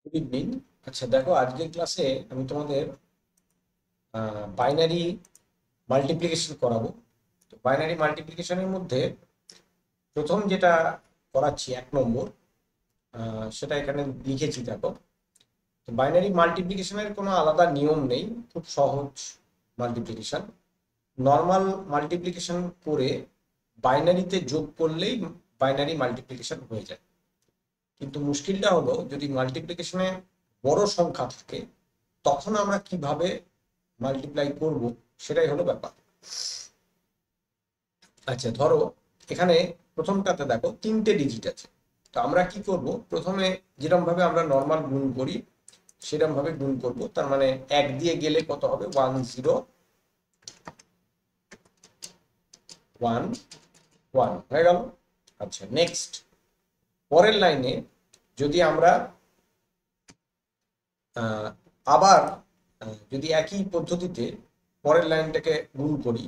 Good evening. আচ্ছা দেখো, আজকের ক্লাসে আমি তোমাদের বাইনারি মাল্টিপ্লিকেশন করাবো। তো বাইনারি মাল্টিপ্লিকেশনের মধ্যে প্রথম যেটা করাচ্ছি 1 নম্বর, সেটা এখানে লিখেছি দেখো। তো বাইনারি মাল্টিপ্লিকেশনের কোনো আলাদা নিয়ম নেই, খুব সহজ মাল্টিপ্লিকেশন। নর্মাল মাল্টিপ্লিকেশন করে বাইনারিতে যোগ করলেই বাইনারি মাল্টিপ্লিকেশন হয়ে যায়। কিন্তু মুশকিলটা হলো, যদি মাল্টিপ্লিকেশনে বড় সংখ্যা থাকে তখন আমরা কিভাবে মাল্টিপ্লাই করব, সেটাই হলো ব্যাপার। আচ্ছা ধরো, এখানে প্রথমটাতে দেখো 3টে ডিজিট আছে। তো আমরা কি করব, প্রথমে যেরকম ভাবে আমরা নর্মাল গুণ করি সেরকম ভাবে গুণ করব। তার মানে 1 দিয়ে গেলে কত হবে, 1 0 1 1 হয়ে গেল। আচ্ছা নেক্সট, পরের লাইনে যদি আমরা আহ, আবার যদি একই পদ্ধতিতে পরের লাইনটাকে গুণ করি,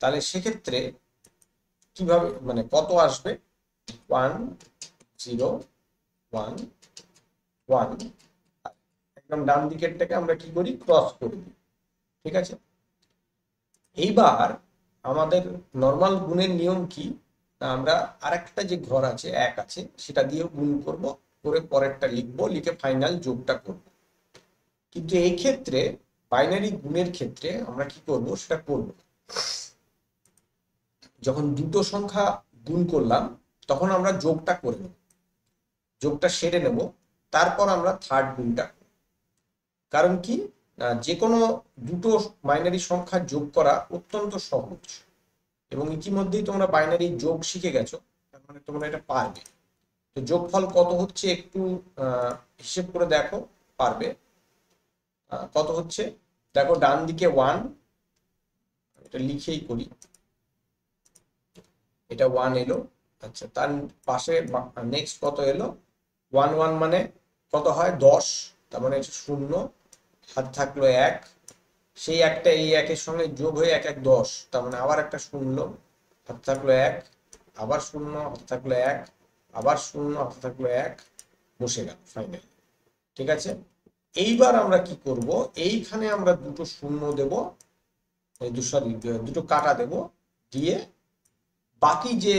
তাহলে সেক্ষেত্রে কিভাবে, মানে কত আসবে, 1 0 1 1। একদম ডান দিকেরটাকে আমরা কি করি, ক্রস করে দিই। ঠিক আছে, এইবার আমাদের নর্মাল গুণের নিয়ম কি, না আমরা আরেকটা যে ঘর আছে 1 আছে সেটা দিয়েও গুণ করব, করে পরেরটা লিখবো, লিখে ফাইনাল যোগটা করব। কিন্তু এই ক্ষেত্রে বাইনারি গুণের ক্ষেত্রে আমরা কি করব, সেটা করব যখন দুটো সংখ্যা গুণ করলাম তখন আমরা যোগটা করে নেব, যোগটা সেরে নেব, তারপর আমরা থার্ড গুণটা। কারণ কি, যে কোনো দুটো বাইনারি সংখ্যা যোগ করা অত্যন্ত সহজ, এবং ইতিমধ্যেই তোমরা বাইনারি যোগ শিখে গেছো, তার মানে তোমরা এটা পারবে। তো যোগফল কত হচ্ছে একটু হিসেব করে দেখো, পারবে। কত হচ্ছে দেখো, ডান দিকে 1, এটা লিখেই করি, এটা 1 এলো। আচ্ছা, তার পাশে নেক্সট কত এলো, 1 1 মানে কত হয়, 10। তার মানে এটা 0, হাত থাকলো 1, সেই একটা এই একের সঙ্গে যোগ হয়ে 1 1 10, তার মানে আবার একটা 0, হাত থাকলো 1, আবার 0, হাত থাকলো 1, আবার 0, হাত থাকলো 1, বসে গেল ফাইনাল। ঠিক আছে, এইবার আমরা কি করব, এইখানে আমরা দুটো শূন্য দেব, সরি দুটো কাটা দেব, দিয়ে বাকি যে,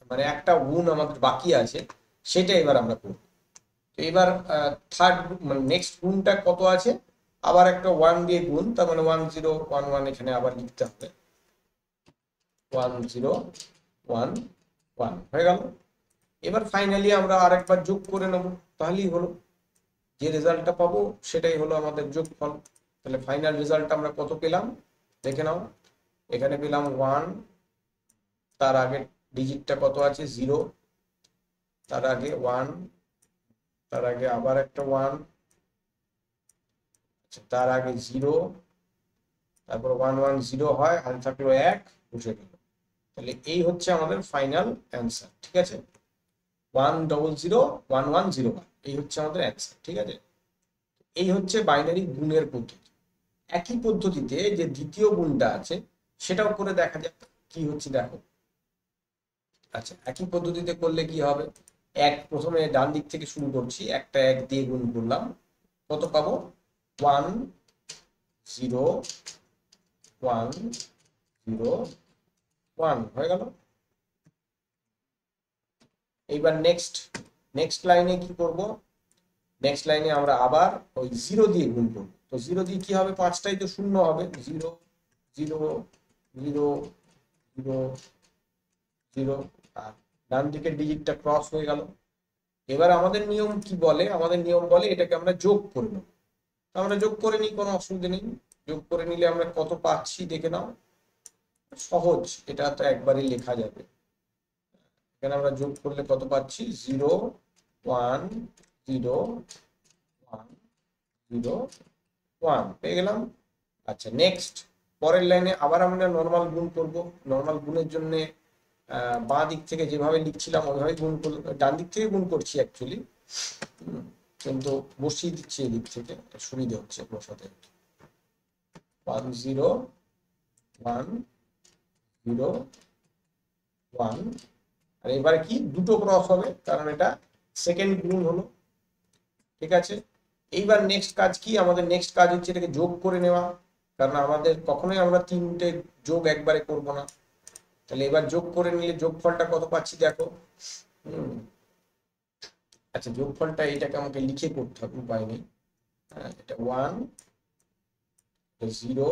মানে একটা গুণ আমাদের বাকি আছে সেটা এবার আমরা করব। তো এবার থার্ড, মানে নেক্সট গুণটা কত আছে, আবার একটা 1 দিয়ে গুণ, তার মানে 1 0 1 1 এখানে আবার লিখতে হবে, 1 0 1 1 হয়ে গেল। এবার ফাইনালি আমরা আরেকবার যোগ করে নেব, তাহলেই হলো, যে রেজাল্টটা পাবো সেটাই হলো আমাদের যোগফল। তাহলে ফাইনাল রেজাল্ট আমরা কত পেলাম দেখে নাও, এখানে পেলাম 1, তার আগে ডিজিটটা কত আছে, 0, তার আগে 1, তার আগে আবার একটা 1, তার আগে 0, তারপর 1 1 0 হয়, হাতে থাকলো 1, বসে গেল। তাহলে এই হচ্ছে আমাদের ফাইনাল অ্যান্সার। ঠিক আছে, 1 0 0 1 1 0 1, এই হচ্ছে আমাদের অ্যান্সার। ঠিক আছে, এই হচ্ছে বাইনারি গুণের পদ্ধতি। একই পদ্ধতিতে যে দ্বিতীয় গুণটা আছে সেটাও করে দেখা যাক কি হচ্ছে, দেখো। আচ্ছা, একই পদ্ধতিতে করলে কি হবে, প্রথমে ডান দিক থেকে শুরু করছি, একটা 1 দিয়ে গুণ করলাম, কত পাবো, 1 0 1 0 1 হয়ে গেল। এইবার নেক্সট নেক্সট লাইনে কি করব, নেক্সট লাইনে আমরা আবার ওই 0 দিয়ে গুণ করব। তো 0 দিয়ে কি হবে, পাঁচটাই তো শূন্য হবে, 0 0 0 0 0, আর ডান দিকের ডিজিটটা ক্রস হয়ে গেল। এবার আমাদের নিয়ম কি বলে, আমাদের নিয়ম বলে এটাকে আমরা যোগ করে নেব। তো আমরা যোগ করে নিই, কোনো অসুবিধা নেই। যোগ করে নিলে আমরা কত পাচ্ছি দেখে নাও, সহজ, এটা তো একবারই লেখা যাবে। এখানে আমরা যোগ করলে কত পাচ্ছি, 0 1 0 1 0 1 পেয়ে গেলাম। আচ্ছা নেক্সট, পরের লাইনে আবার আমরা নর্মাল গুণ করব। নর্মাল গুণের জন্য বাঁ দিক থেকে যেভাবে লিখছিলাম ওইভাবে গুণ করব, ডান দিক থেকে গুণ করছি অ্যাকচুয়ালি, কিন্তু বসিয়ে দিচ্ছি এদিক থেকে, সুবিধা হচ্ছে বসাতে। 1 0 1 0 1, আর এবারে কি দুটো ক্রস হবে কারণ এটা সেকেন্ড গুণ হলো। ঠিক আছে, এইবার নেক্সট কাজ কি, আমাদের নেক্সট কাজ হচ্ছে এটাকে যোগ করে নেওয়া, কারণ আমাদের কখনোই আমরা তিনটে যোগ একবারে করব না। তাহলে এবার যোগ করে নিলে যোগফলটা কত পাচ্ছি দেখো। আচ্ছা, যোগফলটা এইটাকে আমাকে লিখে করতে হবে, উপায় নেই। এটা 1 0,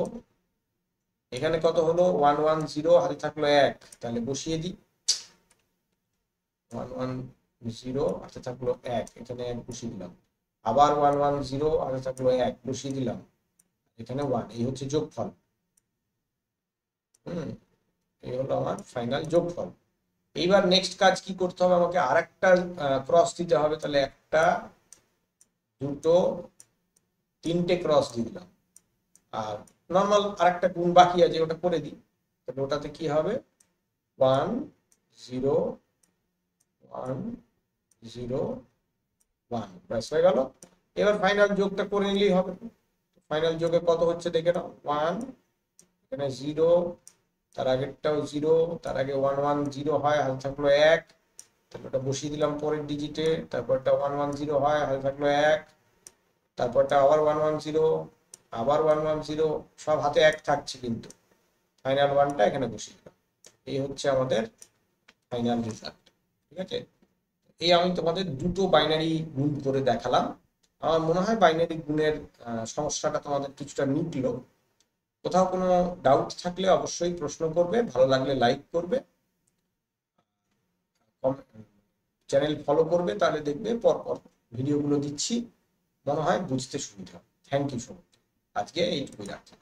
এখানে কত হলো 1 1 0, হাতে থাকলো 1, তাহলে বসিয়ে দিই 1 1 0, হাতে থাকলো 1, এখানে 1 বসিয়ে দিলাম, আবার 1 1 0, হাতে থাকলো 1, বসিয়ে দিলাম, এখানে 1। এই হচ্ছে যোগফল। এই হলো আমার ফাইনাল যোগফল। এইবার নেক্সট কাজ কি করতে হবে, আমাকে আরেকটা ক্রস দিতে হবে, তাহলে একটা, দুটো, তিনটে ক্রস দিয়ে দিলাম। আর নর্মাল আরেকটা গুণ বাকি আছে, ওটা করে দিই। তাহলে ওটাতে কি হবে 1 0 1 0 1, ব্যাস হয়ে গেল। এবার ফাইনাল যোগটা করে নিলেই হবে। ফাইনাল যোগে কত হচ্ছে দেখে নাও, 1, এখানে 0, তার আগেরটাও 0, তার আগে 1 1 0 হয়, হাতে থাকলো 1, তারপর ওটা বসিয়ে দিলাম পরের ডিজিটে, তারপরটা 1 1 0 হয়, হাতে থাকলো 1, তারপরটা আবার 1 1 0, আবার 1 1 0, সব হাতে 1 থাকছে, কিন্তু ফাইনাল 1টা এখানে বসিয়ে দিলাম। এই হচ্ছে আমাদের ফাইনাল রেজাল্ট। ঠিক আছে, এই আমি তোমাদের দুটো বাইনারি গুণ করে দেখালাম। আমার মনে হয় বাইনারি গুণের সমস্যাটা তোমাদের কিছুটা মিটলো। কোথাও কোনো ডাউট থাকলে অবশ্যই প্রশ্ন করবে, ভালো লাগলে লাইক করবে, চ্যানেল ফলো করবে, তাহলে দেখবে পরপর ভিডিওগুলো দিচ্ছি, মনে হয় বুঝতে সুবিধা। থ্যাংক ইউ সো মাচ, আজকে এইটুকুই রাখছি।